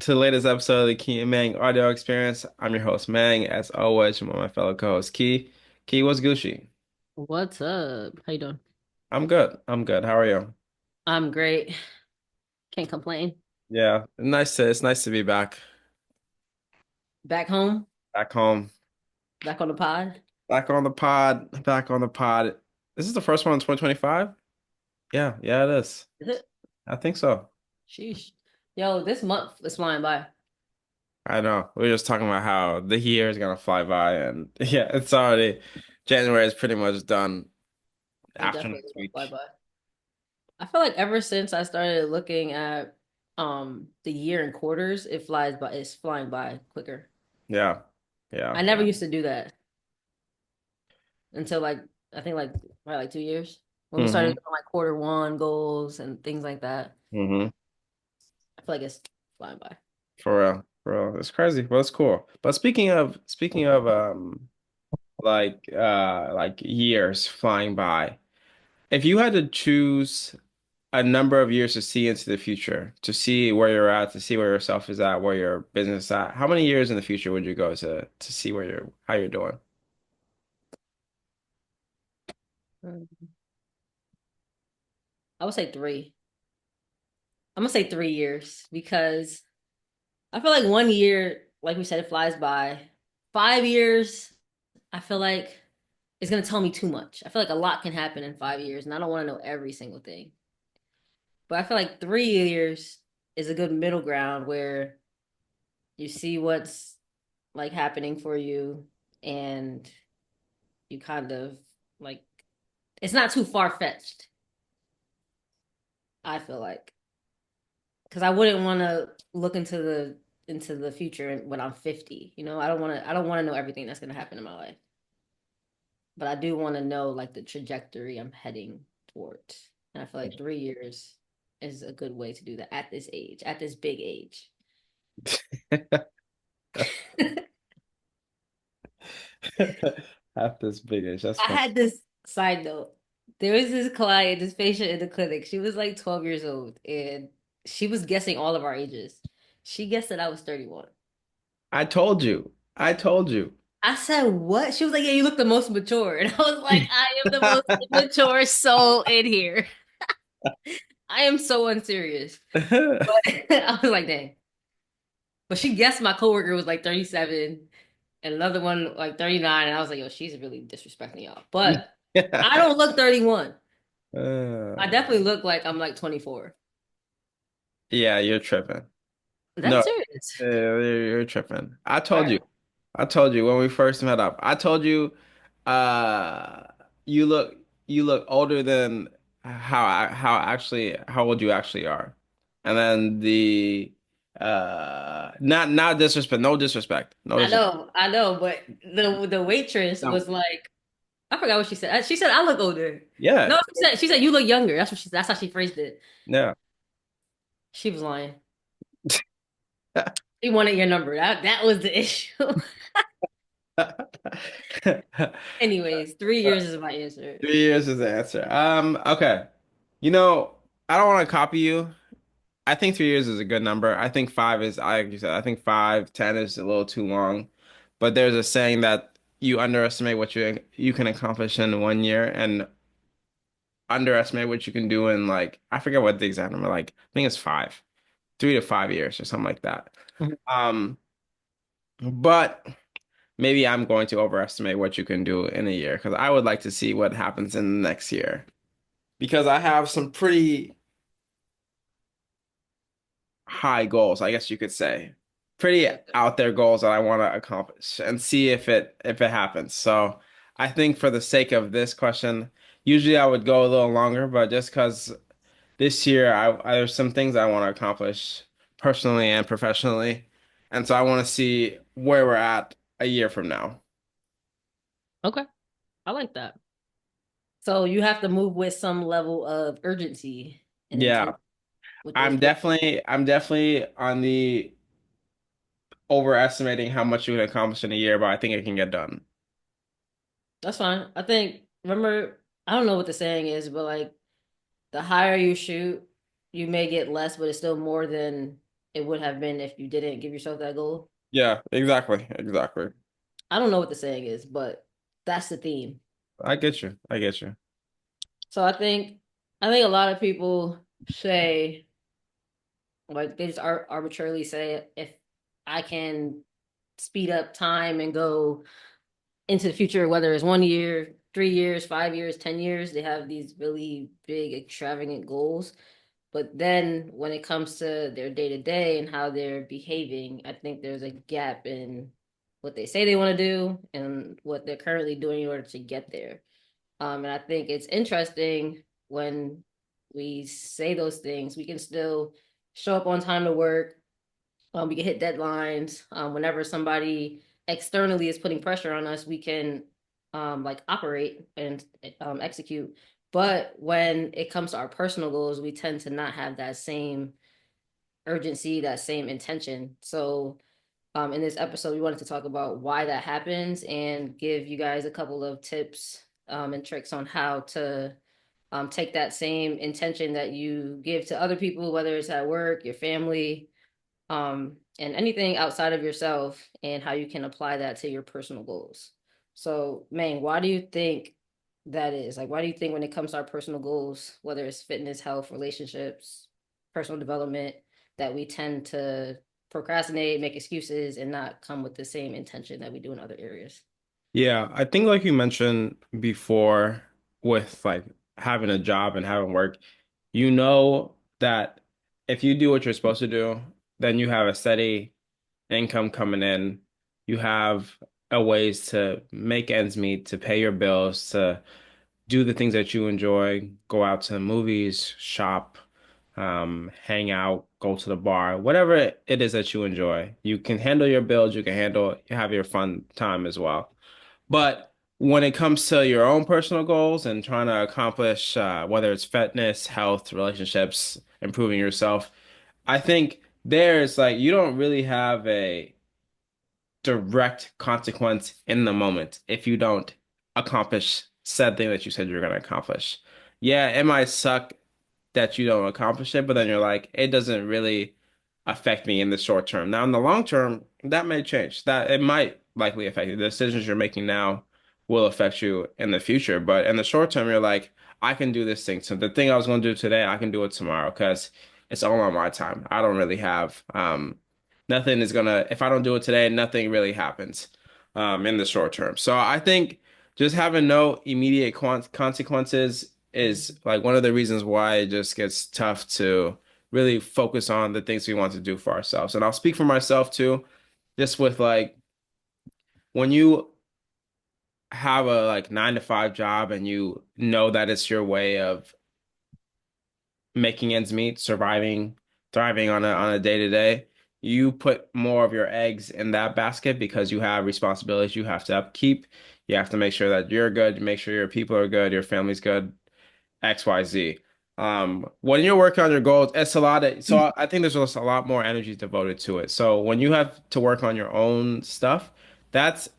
to the latest episode of the Key and Mang audio experience. I'm your host, Mang, as always, with my fellow co-host, Key. Key, what's Gucci? What's up? How you doing? I'm good. I'm good. How are you? I'm great. Can't complain. Yeah, it's nice to be back. Back home, Back home. back on the pod. Back on the pod. Back on the pod. This is the first one in 2025? Yeah, it is. Is it? I think so. Sheesh. Yo, this month is flying by. I know. We were just talking about how the year is gonna fly by, and yeah, it's already January is pretty much done It after definitely is next gonna fly week. by. I feel like ever since I started looking at the year in quarters, it flies by. It's flying by quicker. Yeah. Yeah. I never used to do that until like I think like probably like 2 years when we started hmm doing like quarter one goals and things like that. hmm I feel like it's flying by. For real, for real. It's crazy, but it's cool. But speaking of like years flying by, if you had to choose a number of years to see into the future, to see where you're at, to see where yourself is at, where your business is at, how many years in the future would you go to see where you're how you're doing? Mm. I would say three. I'm gonna say 3 years because I feel like 1 year, like we said, it flies by. 5 years, I feel like it's gonna tell me too much. I feel like a lot can happen in 5 years, and I don't want to know every single thing. But I feel like 3 years is a good middle ground where you see what's like happening for you, and you kind of like it's not too far fetched. I feel like because I wouldn't want to look into the future when I'm 50. I don't want to know everything that's gonna happen in my life. But I do want to know like the trajectory I'm heading towards. And I feel like 3 years is a good way to do that at this age, at this big age. Half this biggish. That's I fun. had this side note. There was this client, this patient in the clinic. She was like 12 years old and she was guessing all of our ages. She guessed that I was 31. I told you. I told you. I said, what? She was like, yeah, you look the most mature. And I was like, I am the most immature soul in here. I am so unserious. But I was like, dang. But she guessed my coworker was like 37 and another one like 39. And I was like, yo, she's really disrespecting y'all. But I don't look 31. I Uh, definitely look like I'm like 24. yeah, you're tripping. No, That's serious. you're tripping. I All told you. right. I told you when we first met up. I told you, uh, you look older than how old you actually are. And then the not disrespect, no disrespect, no disrespect. I know, but the waitress No. was like, I forgot what she said. She said I look older. Yeah, No, she said you look younger. That's how she phrased it. yeah. She was lying. She wanted your number. That was the issue. Anyways, 3 years is my answer. 3 years is the answer. Okay. You know, I don't want to copy you. I think 3 years is a good number. I think five is, like you said, I think 5, 10 is a little too long. But there's a saying that you underestimate what you can accomplish in 1 year and underestimate what you can do in like I forget what the exact number, like I think it's 3 to 5 years or something like that. Mhm. Um, but maybe I'm going to overestimate what you can do in a year because I would like to see what happens in the next year because I have some pretty high goals, I guess you could say. Pretty Okay. out there goals that I want to accomplish and see if it happens. So I think for the sake of this question, usually I would go a little longer, but just because this year there's some things I want to accomplish personally and professionally. And so I want to see where we're at a year from now. Okay. I like that. So you have to move with some level of urgency and Yeah, intent with those goals. I'm definitely on the overestimating how much you can accomplish in a year, but I think it can get done. That's fine. I think, remember, I don't know what the saying is, but like the higher you shoot, you may get less, but it's still more than it would have been if you didn't give yourself that goal. Yeah, exactly, exactly. I don't know what the saying is, but that's the theme. I get you. I get you. So I think a lot of people say like they just arbitrarily say if I can speed up time and go into the future, whether it's 1 year, 3 years, 5 years, 10 years, they have these really big extravagant goals. But then when it comes to their day to day and how they're behaving, I think there's a gap in what they say they want to do and what they're currently doing in order to get there. And I think it's interesting when we say those things, we can still show up on time to work. We can hit deadlines. Whenever somebody externally is putting pressure on us, we can like operate and execute. But when it comes to our personal goals, we tend to not have that same urgency, that same intention. So in this episode, we wanted to talk about why that happens and give you guys a couple of tips and tricks on how to take that same intention that you give to other people, whether it's at work, your family, and anything outside of yourself, and how you can apply that to your personal goals. So, Mang, why do you think that is? Like, why do you think when it comes to our personal goals, whether it's fitness, health, relationships, personal development, that we tend to procrastinate, make excuses, and not come with the same intention that we do in other areas? Yeah, I think like you mentioned before with like having a job and having work, you know that if you do what you're supposed to do, then you have a steady income coming in. You have a ways to make ends meet, to pay your bills, to do the things that you enjoy, go out to the movies, shop, hang out, go to the bar, whatever it is that you enjoy. You can handle your bills, you have your fun time as well. But when it comes to your own personal goals and trying to accomplish, whether it's fitness, health, relationships, improving yourself, I think there's like you don't really have a direct consequence in the moment if you don't accomplish said thing that you said you're going to accomplish. Yeah, it might suck that you don't accomplish it, but then you're like, it doesn't really affect me in the short term. Now, in the long term, that may change. That it might likely affect you. The decisions you're making now will affect you in the future, but in the short term, you're like, I can do this thing. So the thing I was going to do today, I can do it tomorrow because it's all on my time. I don't really have nothing is gonna if I don't do it today, nothing really happens in the short term. So I think just having no immediate consequences is like one of the reasons why it just gets tough to really focus on the things we want to do for ourselves. And I'll speak for myself too, just with like when you have a like 9 to 5 job and you know that it's your way of making ends meet, surviving, thriving on a day to day, you put more of your eggs in that basket because you have responsibilities you have to upkeep. You have to make sure that you're good, make sure your people are good, your family's good, XYZ. When you're working on your goals, it's a lot of, so I think there's just a lot more energy devoted to it. So when you have to work on your own stuff, that's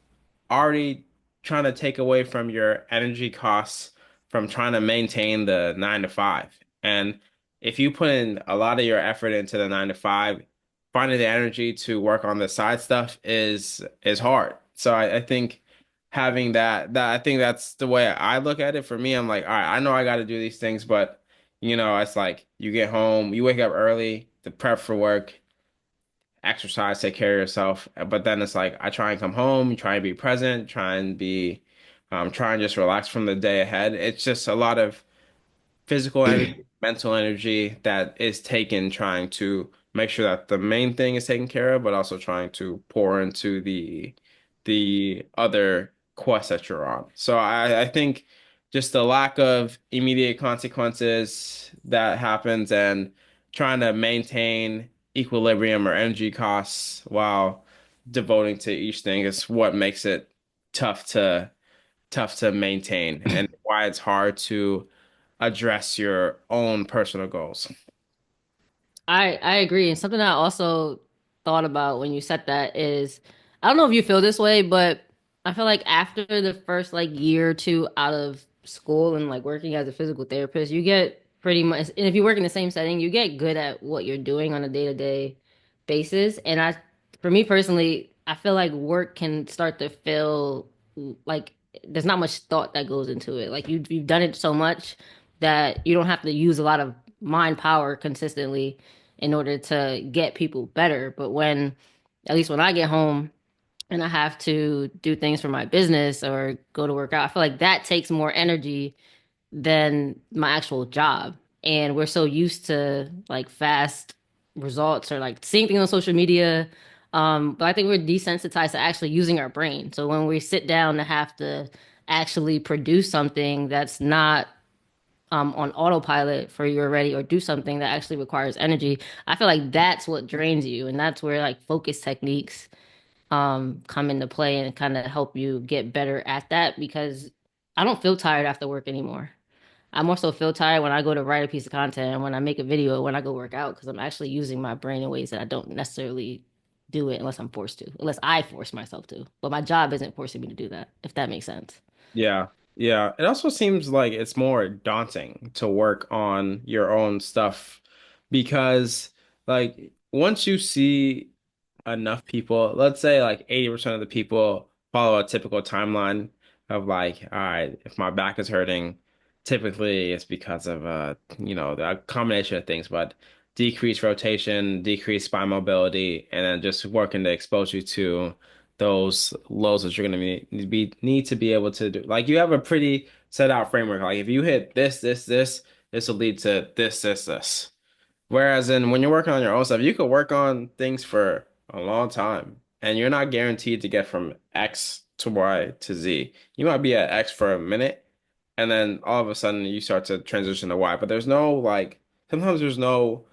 already trying to take away from your energy costs from trying to maintain the 9 to 5. And if you put in a lot of your effort into the 9 to 5, finding the energy to work on the side stuff is hard. So I think having that I think that's the way I look at it. For me, I'm like, all right, I know I got to do these things, but it's like you get home, you wake up early to prep for work, exercise, take care of yourself. But then it's like I try and come home, try and be present, try and just relax from the day ahead. It's just a lot of physical energy, mental energy that is taken trying to make sure that the main thing is taken care of, but also trying to pour into the other quest that you're on. So I think just the lack of immediate consequences that happens and trying to maintain equilibrium or energy costs while devoting to each thing is what makes it tough to tough to maintain and why it's hard to address your own personal goals. I agree. And something I also thought about when you said that is I don't know if you feel this way, but I feel like after the first like year or two out of school and like working as a physical therapist, you get pretty much, and if you work in the same setting, you get good at what you're doing on a day to day. basis. And for me personally, I feel like work can start to feel like there's not much thought that goes into it. Like you've done it so much that you don't have to use a lot of mind power consistently in order to get people better. But at least when I get home and I have to do things for my business or go to work out, I feel like that takes more energy than my actual job. And we're so used to like fast results or like seeing things on social media. But I think we're desensitized to actually using our brain. So when we sit down to have to actually produce something that's not on autopilot for you already, or do something that actually requires energy, I feel like that's what drains you. And that's where like focus techniques come into play and kind of help you get better at that because I don't feel tired after work anymore. I more so feel tired when I go to write a piece of content and when I make a video, when I go work out, because I'm actually using my brain in ways that I don't necessarily do it unless I'm forced to, unless I force myself to. But my job isn't forcing me to do that, if that makes sense. Yeah. Yeah. It also seems like it's more daunting to work on your own stuff because like once you see enough people, let's say like 80% of the people follow a typical timeline of like, all right, if my back is hurting, typically it's because of a combination of things, but decreased rotation, decreased spine mobility, and then just working to expose you to those lows that you're gonna need to be able to do. Like you have a pretty set out framework. Like if you hit this will lead to this. Whereas when you're working on your own stuff, you could work on things for a long time, and you're not guaranteed to get from X to Y to Z. You might be at X for a minute, and then all of a sudden you start to transition to Y. But there's no like sometimes there's no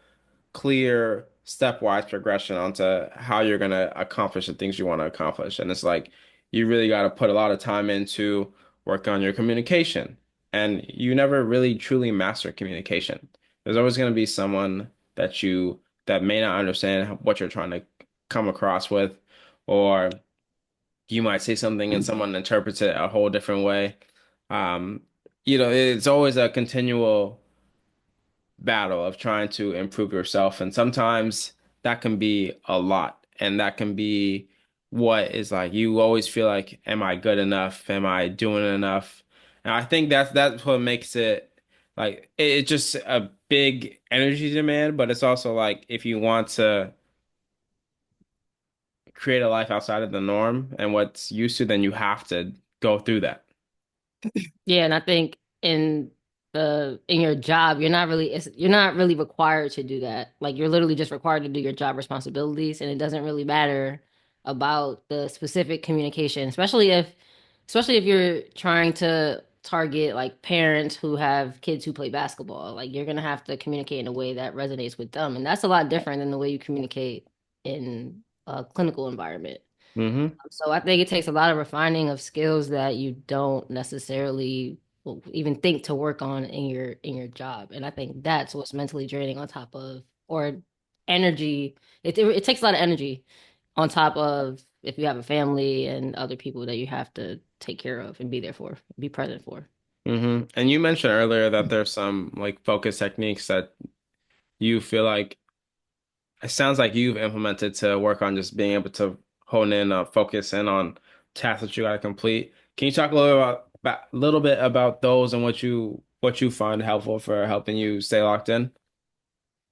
clear stepwise progression onto how you're going to accomplish the things you want to accomplish. And it's like you really got to put a lot of time into work on your communication. And you never really truly master communication. There's always going to be someone that may not understand what you're trying to come across with, or you might say something and someone interprets it a whole different way. Um, it's always a continual battle of trying to improve yourself. And sometimes that can be a lot. And that can be what is like you always feel like, am I good enough? Am I doing enough? And I think that's what makes it like it's just a big energy demand, but it's also like if you want to create a life outside of the norm and what's used to, then you have to go through that. Yeah, and I think in your job, you're not really required to do that. Like you're literally just required to do your job responsibilities, and it doesn't really matter about the specific communication, especially if you're trying to target like parents who have kids who play basketball. Like you're gonna have to communicate in a way that resonates with them, and that's a lot different than the way you communicate in a clinical environment. Hmm. So I think it takes a lot of refining of skills that you don't necessarily even think to work on in your job. And I think that's what's mentally draining on top of or energy. It takes a lot of energy on top of if you have a family and other people that you have to take care of and be there for, be present for. And you mentioned earlier that there's some like focus techniques that you feel like it sounds like you've implemented to work on just being able to hone in, focus in on tasks that you got to complete. Can you talk a little bit about those and what you find helpful for helping you stay locked in?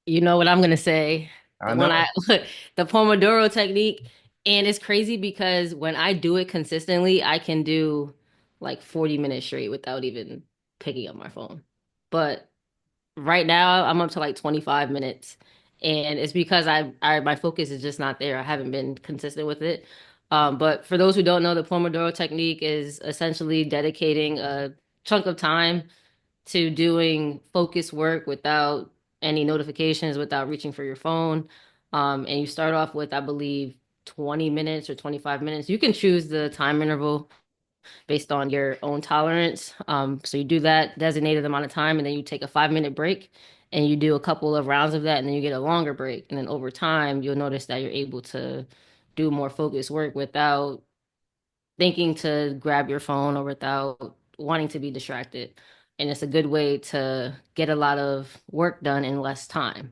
You know what I'm gonna say I when know. the Pomodoro technique, and it's crazy because when I do it consistently, I can do like 40 minutes straight without even picking up my phone. But right now, I'm up to like 25 minutes, and it's because I my focus is just not there. I haven't been consistent with it. But for those who don't know, the Pomodoro technique is essentially dedicating a chunk of time to doing focus work without any notifications, without reaching for your phone. And you start off with, I believe, 20 minutes or 25 minutes. You can choose the time interval based on your own tolerance. So you do that designated amount of time, and then you take a 5 minute break and you do a couple of rounds of that, and then you get a longer break. And then over time, you'll notice that you're able to do more focused work without thinking to grab your phone or without wanting to be distracted. And it's a good way to get a lot of work done in less time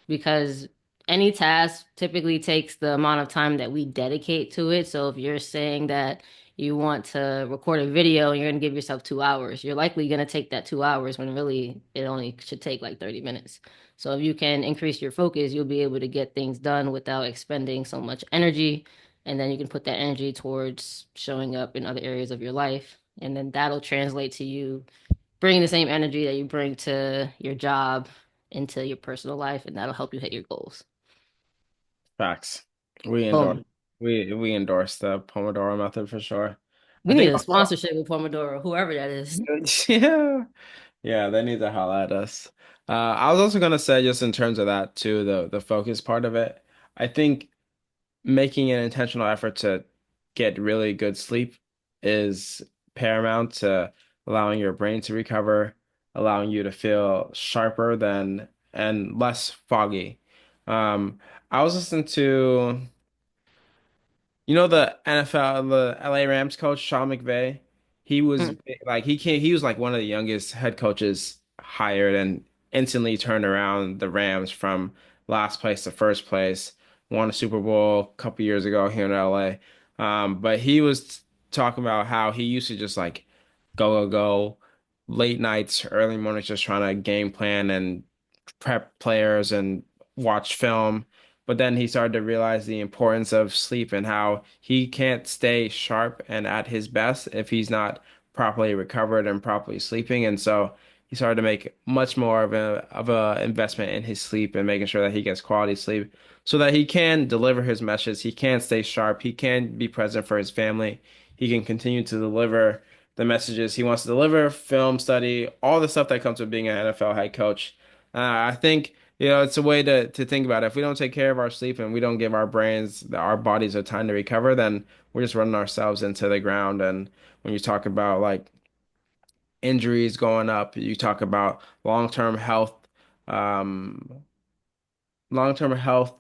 because any task typically takes the amount of time that we dedicate to it. So if you're saying that you want to record a video and you're going to give yourself 2 hours, you're likely going to take that 2 hours when really it only should take like 30 minutes. So if you can increase your focus, you'll be able to get things done without expending so much energy. And then you can put that energy towards showing up in other areas of your life. And then that'll translate to you bringing the same energy that you bring to your job into your personal life, and that'll help you hit your goals. Facts. We endorse Boom. we endorse the Pomodoro method for sure. I We need think a also, sponsorship with Pomodoro, whoever that is. yeah. Yeah, they need to holler at us. I was also gonna say just in terms of that too, the focus part of it. I think making an intentional effort to get really good sleep is paramount to allowing your brain to recover, allowing you to feel sharper than and less foggy. I was listening to the NFL, the LA Rams coach, Sean McVay, he was Mm. he was like one of the youngest head coaches hired and instantly turned around the Rams from last place to first place, won a Super Bowl a couple years ago here in LA. But he was talking about how he used to just like go late nights, early mornings, just trying to game plan and prep players and watch film. But then he started to realize the importance of sleep and how he can't stay sharp and at his best if he's not properly recovered and properly sleeping. And so he started to make much more of a investment in his sleep and making sure that he gets quality sleep so that he can deliver his message, he can stay sharp, he can be present for his family, he can continue to deliver the messages he wants to deliver, film study, all the stuff that comes with being an NFL head coach. I think it's a way to think about it. If we don't take care of our sleep and we don't give our brains, our bodies a time to recover, then we're just running ourselves into the ground. And when you talk about like injuries going up, you talk about um, long-term health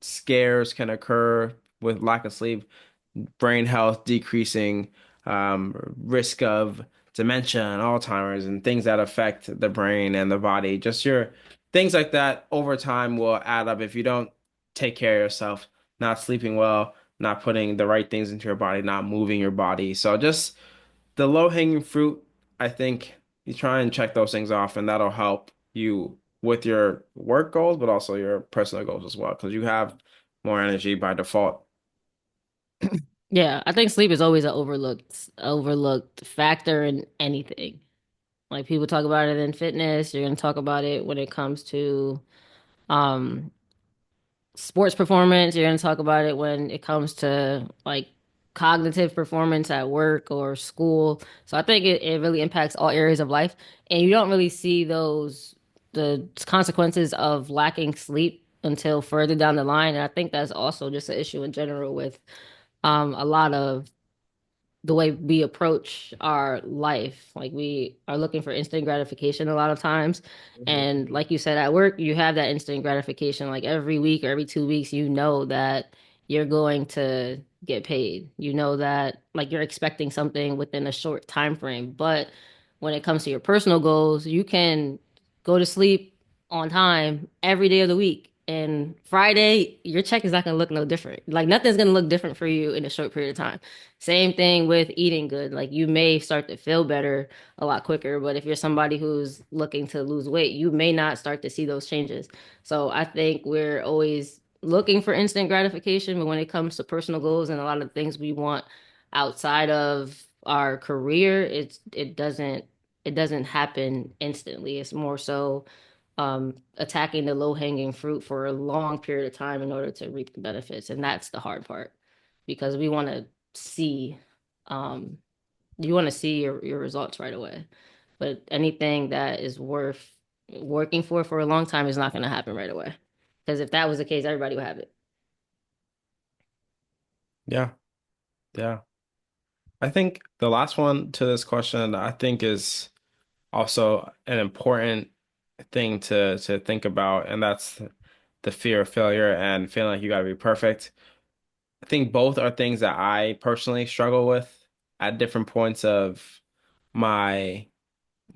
scares can occur with lack of sleep, brain health decreasing, risk of dementia and Alzheimer's and things that affect the brain and the body. Just your things like that over time will add up if you don't take care of yourself, not sleeping well, not putting the right things into your body, not moving your body. So just the low-hanging fruit, I think you try and check those things off, and that'll help you with your work goals, but also your personal goals as well, because you have more energy by default. Yeah, I think sleep is always an overlooked factor in anything. Like people talk about it in fitness, you're going to talk about it when it comes to um sports performance. You're going to talk about it when it comes to like cognitive performance at work or school. So I think it really impacts all areas of life. And you don't really see the consequences of lacking sleep until further down the line. And I think that's also just an issue in general with a lot of the way we approach our life. Like we are looking for instant gratification a lot of times. Mhm. And like you said, at work, you have that instant gratification. Like every week or every 2 weeks, you know that you're going to get paid. You know that like you're expecting something within a short time frame. But when it comes to your personal goals, you can go to sleep on time every day of the week. And Friday, your check is not going to look no different. Like nothing's going to look different for you in a short period of time. Same thing with eating good. Like you may start to feel better a lot quicker, but if you're somebody who's looking to lose weight, you may not start to see those changes. So I think we're always looking for instant gratification, but when it comes to personal goals and a lot of things we want outside of our career, it doesn't happen instantly. It's more so attacking the low hanging fruit for a long period of time in order to reap the benefits. And that's the hard part because we want to see, um, you want to see your results right away. But anything that is worth working for a long time is not going to happen right away. Because if that was the case, everybody would have it. Yeah, yeah. I think the last one to this question, I think is also an important thing to think about, and that's the fear of failure and feeling like you got to be perfect. I think both are things that I personally struggle with at different points of my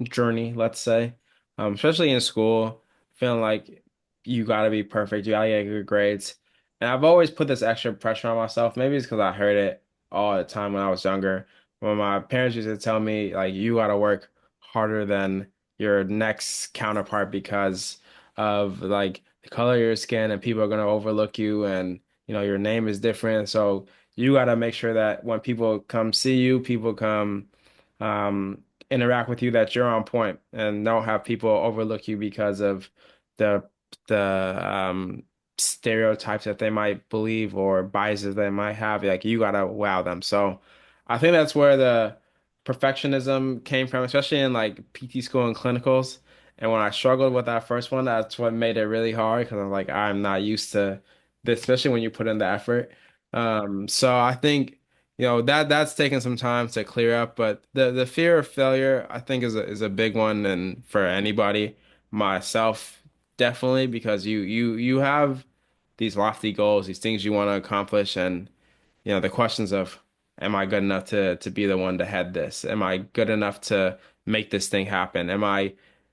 journey, let's say. Especially in school, feeling like you got to be perfect. You got to get good grades. And I've always put this extra pressure on myself. Maybe it's because I heard it all the time when I was younger. When my parents used to tell me, like, you got to work harder than your next counterpart because of like the color of your skin and people are going to overlook you and your name is different. So you got to make sure that when people come see you, people come um, interact with you that you're on point and don't have people overlook you because of the the stereotypes that they might believe or biases they might have. Like you gotta wow them. So I think that's where the perfectionism came from, especially in like PT school and clinicals. And when I struggled with that first one, that's what made it really hard because I'm like, I'm not used to this, especially when you put in the effort. So I think that's taken some time to clear up, but the fear of failure I think is a big one and for anybody, myself definitely because you have these lofty goals, these things you want to accomplish and the questions of am I good enough to be the one to head this? Am I good enough to make this thing happen?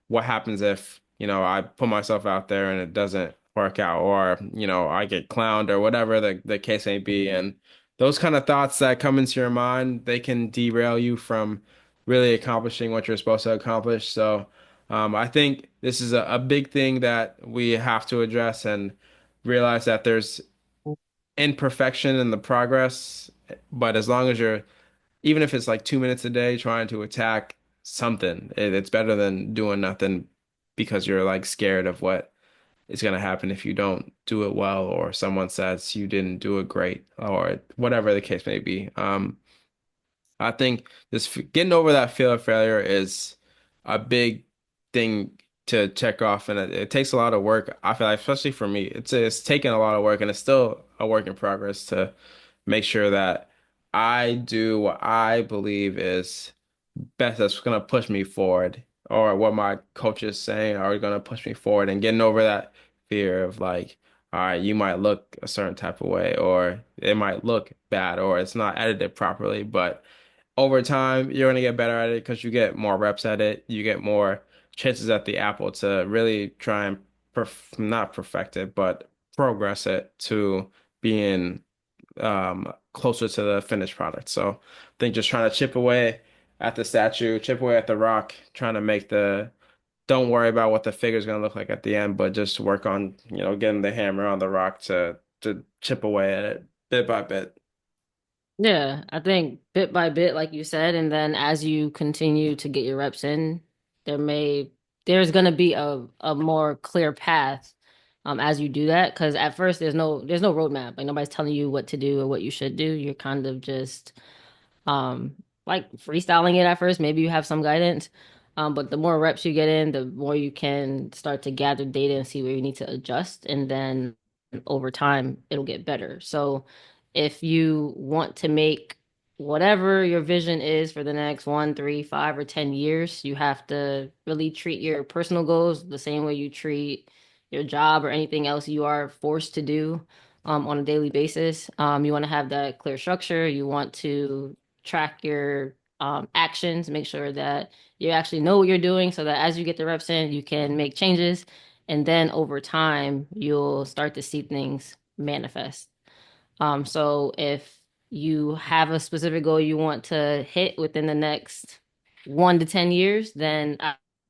What happens if, I put myself out there and it doesn't work out or, I get clowned or whatever the case may be. And those kind of thoughts that come into your mind, they can derail you from really accomplishing what you're supposed to accomplish. So, I think this is a big thing that we have to address and realize that there's imperfection in the progress, but as long as even if it's like 2 minutes a day trying to attack something, it's better than doing nothing because you're like scared of what is going to happen if you don't do it well or someone says you didn't do it great or whatever the case may be. I think getting over that fear of failure is a big thing to check off, and it takes a lot of work. I feel like, especially for me, it's taken a lot of work, and it's still a work in progress to make sure that I do what I believe is best that's going to push me forward, or what my coach is saying are going to push me forward, and getting over that fear of like, all right, you might look a certain type of way, or it might look bad, or it's not edited properly, but over time, you're going to get better at it because you get more reps at it. You get more chances at the apple to really try and not perfect it, but progress it to being closer to the finished product. So I think just trying to chip away at the statue, chip away at the rock, trying to make don't worry about what the figure is going to look like at the end, but just work on, getting the hammer on the rock to chip away at it bit by bit. Yeah, I think bit by bit, like you said, and then as you continue to get your reps in, there may there's gonna be a more clear path as you do that. Because at first there's no roadmap. Like nobody's telling you what to do or what you should do. You're kind of just um like freestyling it at first. Maybe you have some guidance. But the more reps you get in, the more you can start to gather data and see where you need to adjust. And then over time, it'll get better. So if you want to make whatever your vision is for the next 1, 3, 5, or 10 years, you have to really treat your personal goals the same way you treat your job or anything else you are forced to do on a daily basis. You want to have that clear structure. You want to track your actions, make sure that you actually know what you're doing so that as you get the reps in, you can make changes. And then over time, you'll start to see things manifest. So if you have a specific goal you want to hit within the next 1 to 10 years, then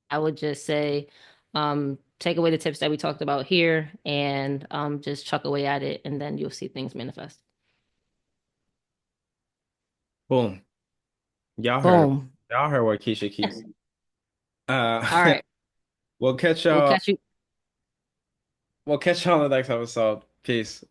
I would just say take away the tips that we talked about here and just chuck away at it, and then you'll see things manifest. Boom. Y'all heard Boom. y'all heard what Keisha keeps. All Uh right. we'll catch We'll y'all catch you. we'll catch y'all on the next episode. Peace.